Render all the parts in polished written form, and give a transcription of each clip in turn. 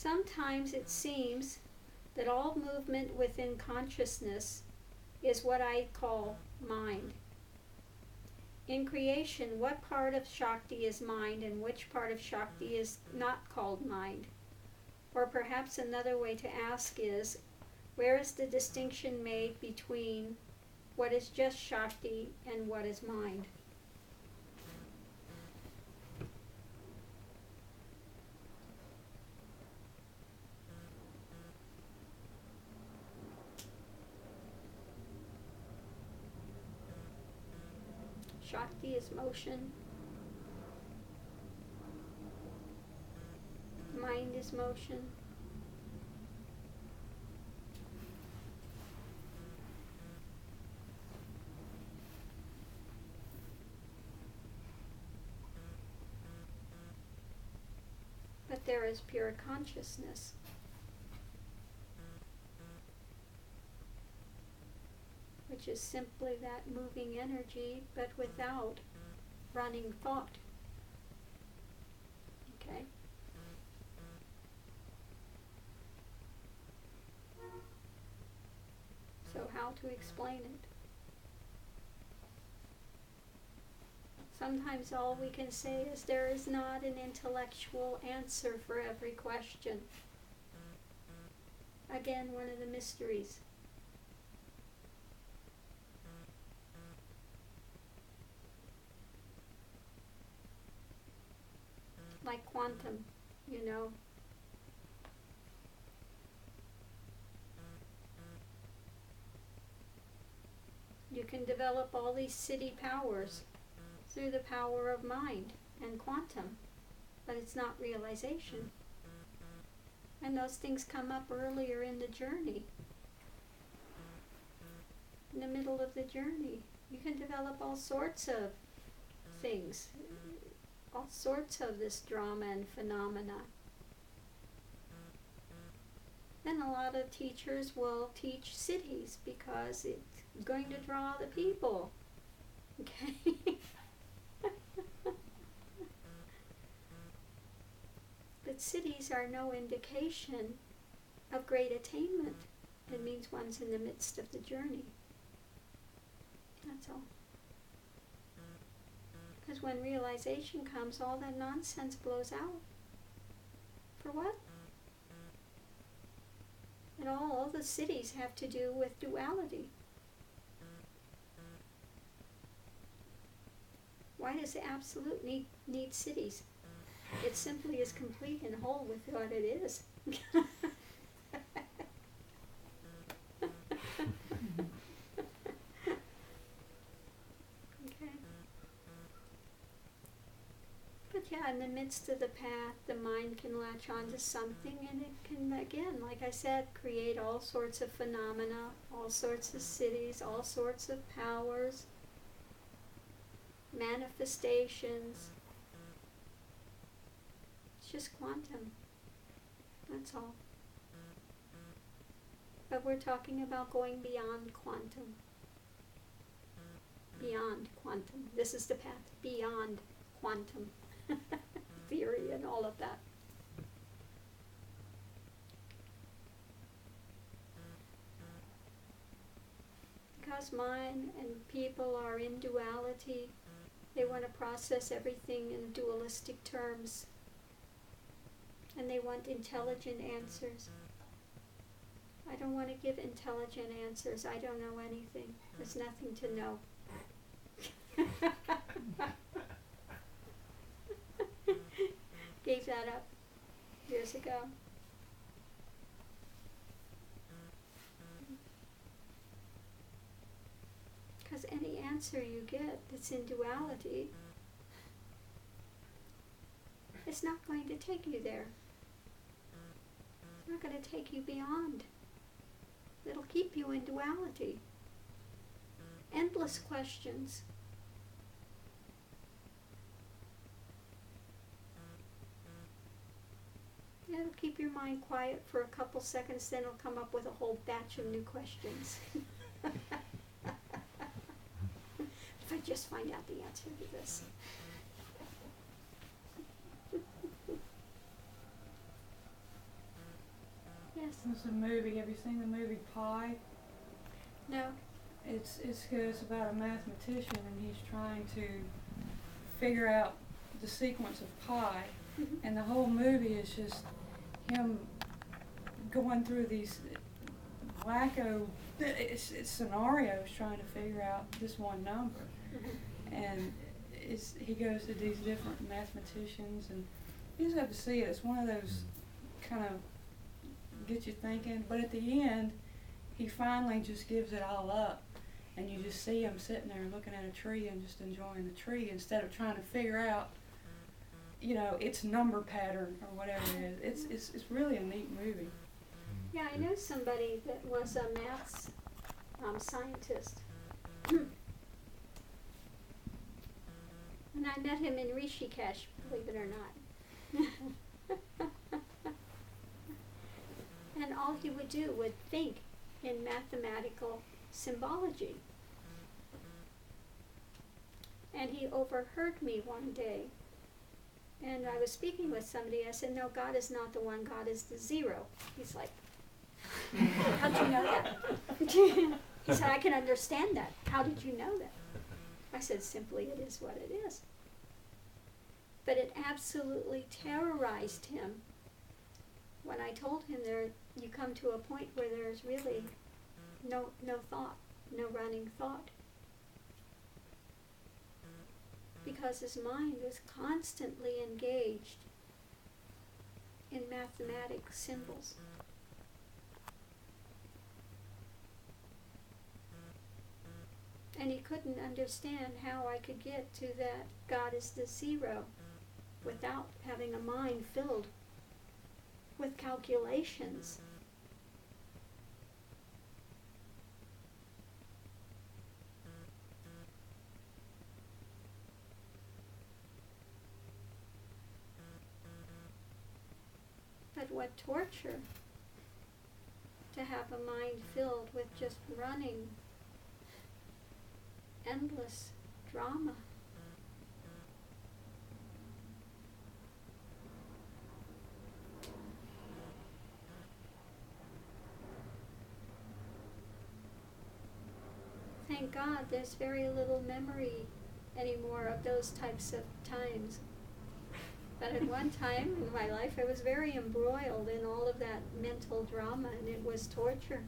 Sometimes it seems that all movement within consciousness is what I call mind. In creation, what part of Shakti is mind and which part of Shakti is not called mind? Or perhaps another way to ask is, where is the distinction made between what is just Shakti and what is mind? Shakti is motion. Mind is motion. But there is pure consciousness. Which is simply that moving energy, but without running thought. Okay? So how to explain it? Sometimes all we can say is there is not an intellectual answer for every question. Again, one of the mysteries. Like quantum, you know. You can develop all these city powers through the power of mind and quantum, but it's not realization. And those things come up earlier in the journey. In the middle of the journey, you can develop all sorts of things, all sorts of this drama and phenomena. Then a lot of teachers will teach cities because it's going to draw the people. Okay? But cities are no indication of great attainment. It means one's in the midst of the journey. That's all. Because when realization comes, all that nonsense blows out. For what? And all the cities have to do with duality. Why does the absolute need cities? It simply is complete and whole with what it is. Okay. But yeah, in the midst of the path, the mind can latch onto something, and it can, again, like I said, create all sorts of phenomena, all sorts of cities, all sorts of powers, manifestations. It's just quantum. That's all. But we're talking about going beyond quantum. Beyond quantum. This is the path beyond quantum theory and all of that. Because mind and people are in duality, they want to process everything in dualistic terms. And they want intelligent answers. I don't want to give intelligent answers. I don't know anything. There's nothing to know. Gave that up years ago. Because any answer you get that's in duality, it's not going to take you there. It's not going to take you beyond. It'll keep you in duality. Endless questions. It'll keep your mind quiet for a couple seconds, then it'll come up with a whole batch of new questions. If I just find out the answer to this. It's a movie. Have you seen the movie Pi? No. It's about a mathematician, and he's trying to figure out the sequence of pi, and the whole movie is just him going through these wacko scenarios trying to figure out this one number. And he goes to these different mathematicians, and you just have to see it. It's one of those kind of get you thinking, but at the end he finally just gives it all up, and you just see him sitting there looking at a tree and just enjoying the tree instead of trying to figure out, you know, its number pattern or whatever it is. It's really a neat movie. Yeah, I know somebody that was a maths scientist. And I met him in Rishikesh, believe it or not. And all he would do would think in mathematical symbology. And he overheard me one day. And I was speaking with somebody. I said, no, God is not the one. God is the zero. He's like, how'd you know that? He said, I can understand that. How did you know that? I said, simply, it is what it is. But it absolutely terrorized him when I told him you come to a point where there's really no thought, no running thought. Because his mind was constantly engaged in mathematic symbols. And he couldn't understand how I could get to that God is the zero without having a mind filled with calculations. But what torture to have a mind filled with just running endless drama. Thank God there's very little memory anymore of those types of times. But at one time in my life I was very embroiled in all of that mental drama, and it was torture.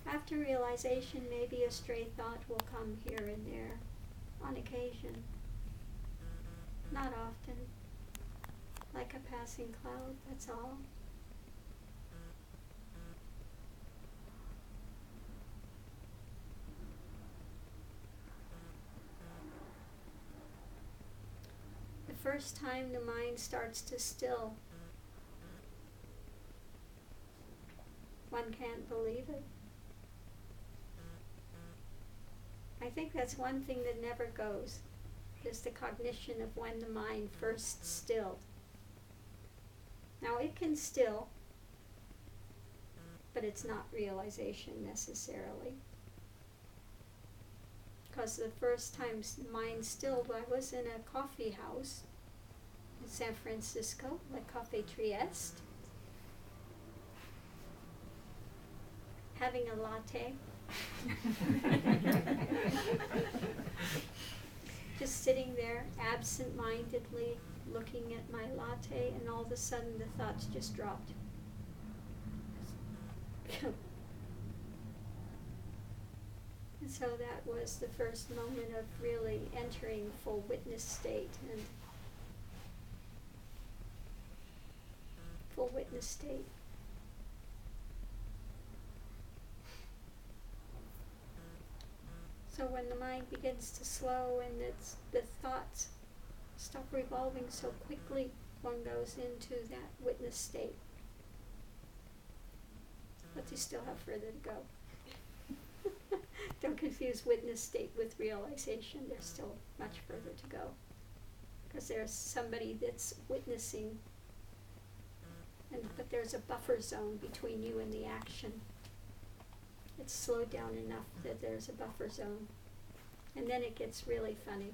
After realization, maybe a stray thought will come here and there, on occasion. Not often. Like a passing cloud, that's all. The first time the mind starts to still, one can't believe it. I think that's one thing that never goes, is the cognition of when the mind first stilled. Now it can still, but it's not realization necessarily. Because the first time mind stilled, I was in a coffee house in San Francisco, La Café Trieste, having a latte. Just sitting there absent-mindedly looking at my latte, and all of a sudden the thoughts just dropped. And so that was the first moment of really entering full witness state. And full witness state. So when the mind begins to slow and the thoughts stop revolving so quickly, one goes into that witness state. But you still have further to go. Don't confuse witness state with realization. There's still much further to go. Because there's somebody that's witnessing, but there's a buffer zone between you and the action. It's slowed down enough that there's a buffer zone. And then it gets really funny.